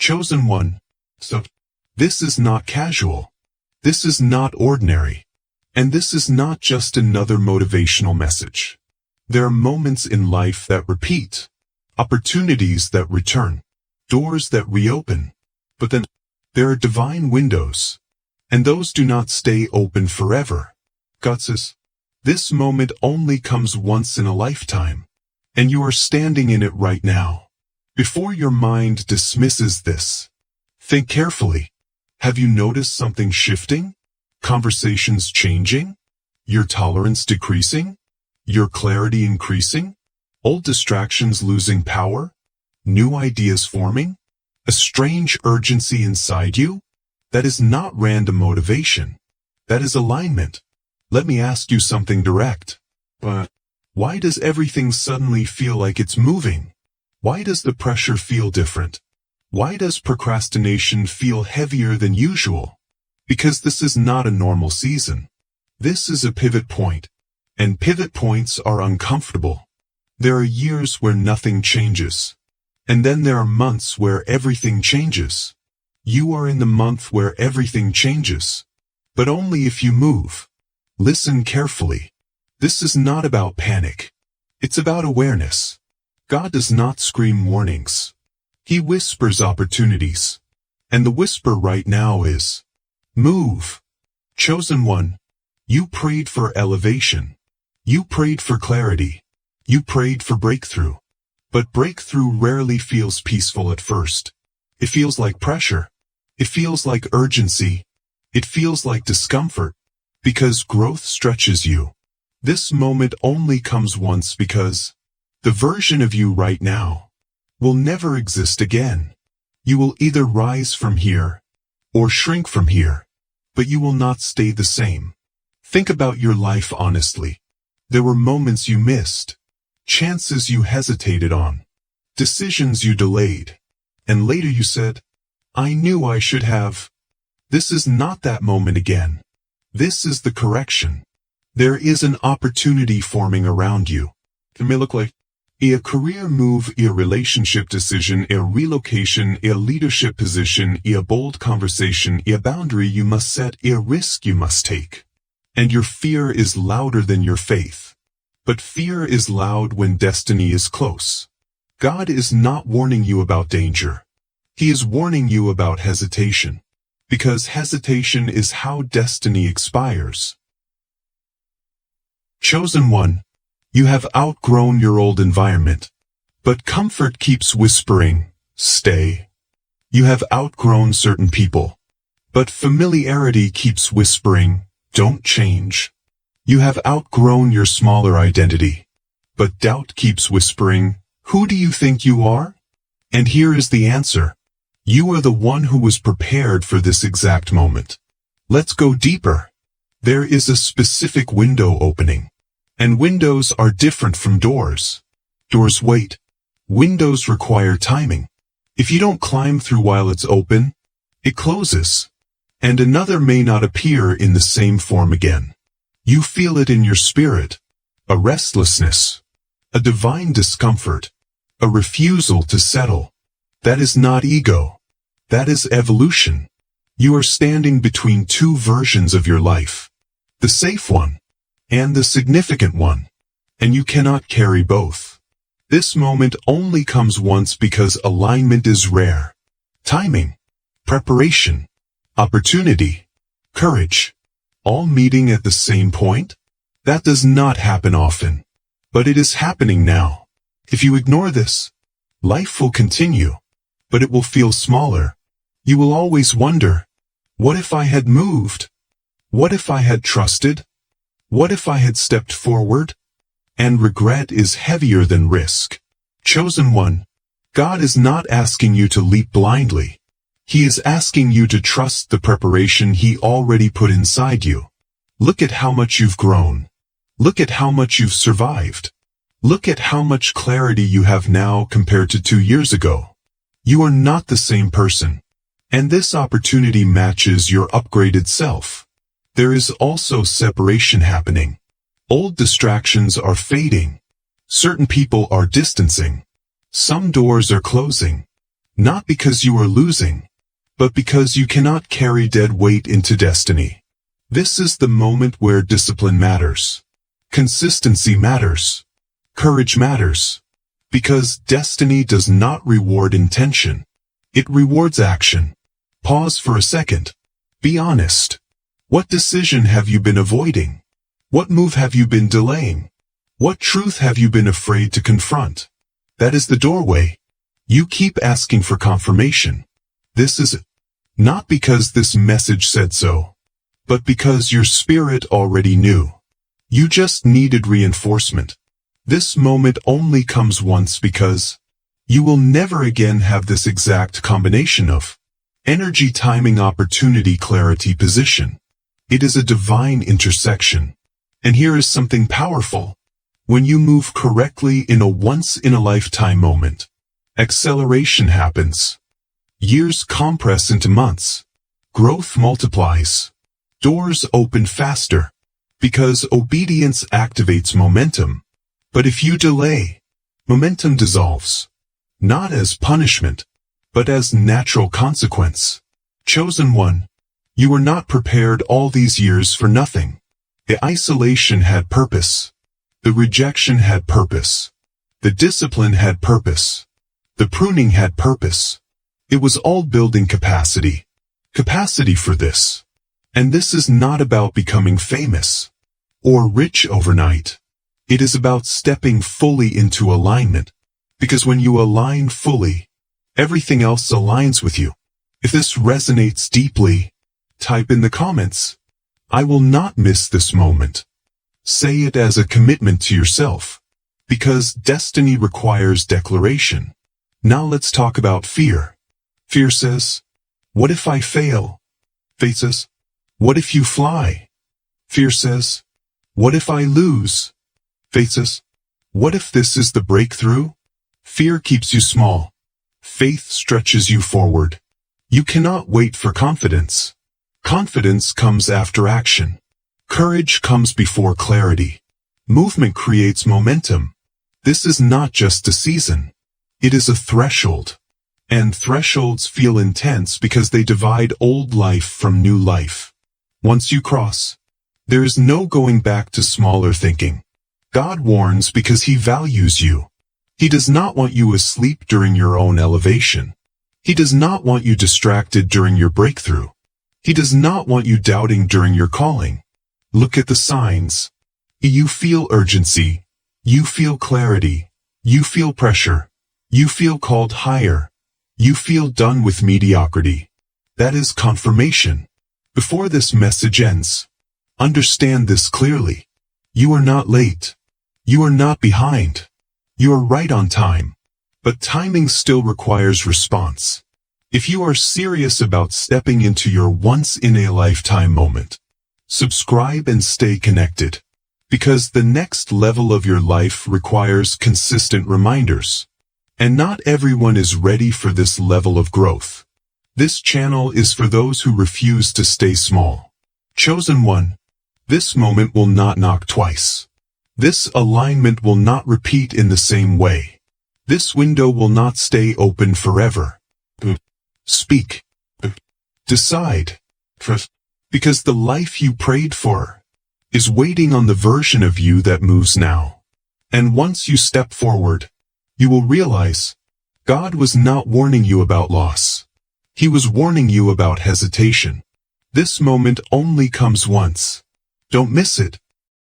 Chosen one. So, this is not casual. This is not ordinary. And this is not just another motivational message. There are moments in life that repeat, opportunities that return, doors that reopen. But then, there are divine windows, and those do not stay open forever. God says, this moment only comes once in a lifetime, and you are standing in it right now. Before your mind dismisses this, think carefully. Have you noticed something shifting? Conversations changing? Your tolerance decreasing? Your clarity increasing? Old distractions losing power? New ideas forming? A strange urgency inside you? That is not random motivation. That is alignment. Let me ask you something direct. But why does everything suddenly feel like it's moving? Why does the pressure feel different? Why does procrastination feel heavier than usual? Because this is not a normal season. This is a pivot point, and pivot points are uncomfortable. There are years where nothing changes, and then there are months where everything changes. You are in the month where everything changes, but only if you move. Listen carefully. This is not about panic. It's about awareness. God does not scream warnings. He whispers opportunities. And the whisper right now is, move. Chosen one, you prayed for elevation. You prayed for clarity. You prayed for breakthrough. But breakthrough rarely feels peaceful at first. It feels like pressure. It feels like urgency. It feels like discomfort. Because growth stretches you. This moment only comes once because the version of you right now will never exist again. You will either rise from here or shrink from here, but you will not stay the same. Think about your life honestly. There were moments you missed, chances you hesitated on, decisions you delayed, and later you said, I knew I should have. This is not that moment again. This is the correction. There is an opportunity forming around you. It may look like a career move, a relationship decision, a relocation, a leadership position, a bold conversation, a boundary you must set, a risk you must take. And your fear is louder than your faith. But fear is loud when destiny is close. God is not warning you about danger. He is warning you about hesitation. Because hesitation is how destiny expires. Chosen one, you have outgrown your old environment, but comfort keeps whispering, stay. You have outgrown certain people, but familiarity keeps whispering, don't change. You have outgrown your smaller identity, but doubt keeps whispering, who do you think you are? And here is the answer. You are the one who was prepared for this exact moment. Let's go deeper. There is a specific window opening. And windows are different from doors. Doors wait. Windows require timing. If you don't climb through while it's open, it closes. And another may not appear in the same form again. You feel it in your spirit. A restlessness. A divine discomfort. A refusal to settle. That is not ego. That is evolution. You are standing between two versions of your life. The safe one and the significant one. And you cannot carry both. This moment only comes once because alignment is rare. Timing, preparation, opportunity, courage, all meeting at the same point? That does not happen often. But it is happening now. If you ignore this, life will continue. But it will feel smaller. You will always wonder, what if I had moved? What if I had trusted? What if I had stepped forward? And regret is heavier than risk. Chosen one, God is not asking you to leap blindly. He is asking you to trust the preparation He already put inside you. Look at how much you've grown. Look at how much you've survived. Look at how much clarity you have now compared to 2 years ago. You are not the same person. And this opportunity matches your upgraded self. There is also separation happening. Old distractions are fading. Certain people are distancing. Some doors are closing. Not because you are losing, but because you cannot carry dead weight into destiny. This is the moment where discipline matters. Consistency matters. Courage matters. Because destiny does not reward intention. It rewards action. Pause for a second. Be honest. What decision have you been avoiding? What move have you been delaying? What truth have you been afraid to confront? That is the doorway. You keep asking for confirmation. This is it. Not because this message said so, but because your spirit already knew. You just needed reinforcement. This moment only comes once because you will never again have this exact combination of energy, timing, opportunity, clarity, position. It is a divine intersection. And here is something powerful. When you move correctly in a once-in-a-lifetime moment, acceleration happens. Years compress into months. Growth multiplies. Doors open faster. Because obedience activates momentum. But if you delay, momentum dissolves. Not as punishment, but as natural consequence. Chosen one, you were not prepared all these years for nothing. The isolation had purpose. The rejection had purpose. The discipline had purpose. The pruning had purpose. It was all building capacity. Capacity for this. And this is not about becoming famous or rich overnight. It is about stepping fully into alignment. Because when you align fully, everything else aligns with you. If this resonates deeply, type in the comments, "I will not miss this moment." Say it as a commitment to yourself. Because destiny requires declaration. Now let's talk about fear. Fear says, "What if I fail?" Faith says, "What if you fly?" Fear says, "What if I lose?" Faith says, "What if this is the breakthrough?" Fear keeps you small. Faith stretches you forward. You cannot wait for confidence. Confidence comes after action. Courage comes before clarity. Movement creates momentum. This is not just a season. It is a threshold. And thresholds feel intense because they divide old life from new life. Once you cross, there is no going back to smaller thinking. God warns because He values you. He does not want you asleep during your own elevation. He does not want you distracted during your breakthrough. He does not want you doubting during your calling. Look at the signs. You feel urgency. You feel clarity. You feel pressure. You feel called higher. You feel done with mediocrity. That is confirmation. Before this message ends, understand this clearly. You are not late. You are not behind. You are right on time. But timing still requires response. If you are serious about stepping into your once-in-a-lifetime moment, subscribe and stay connected. Because the next level of your life requires consistent reminders. And not everyone is ready for this level of growth. This channel is for those who refuse to stay small. Chosen one, this moment will not knock twice. This alignment will not repeat in the same way. This window will not stay open forever. Speak. Decide. Because the life you prayed for is waiting on the version of you that moves now. And once you step forward, you will realize God was not warning you about loss. He was warning you about hesitation. This moment only comes once. Don't miss it.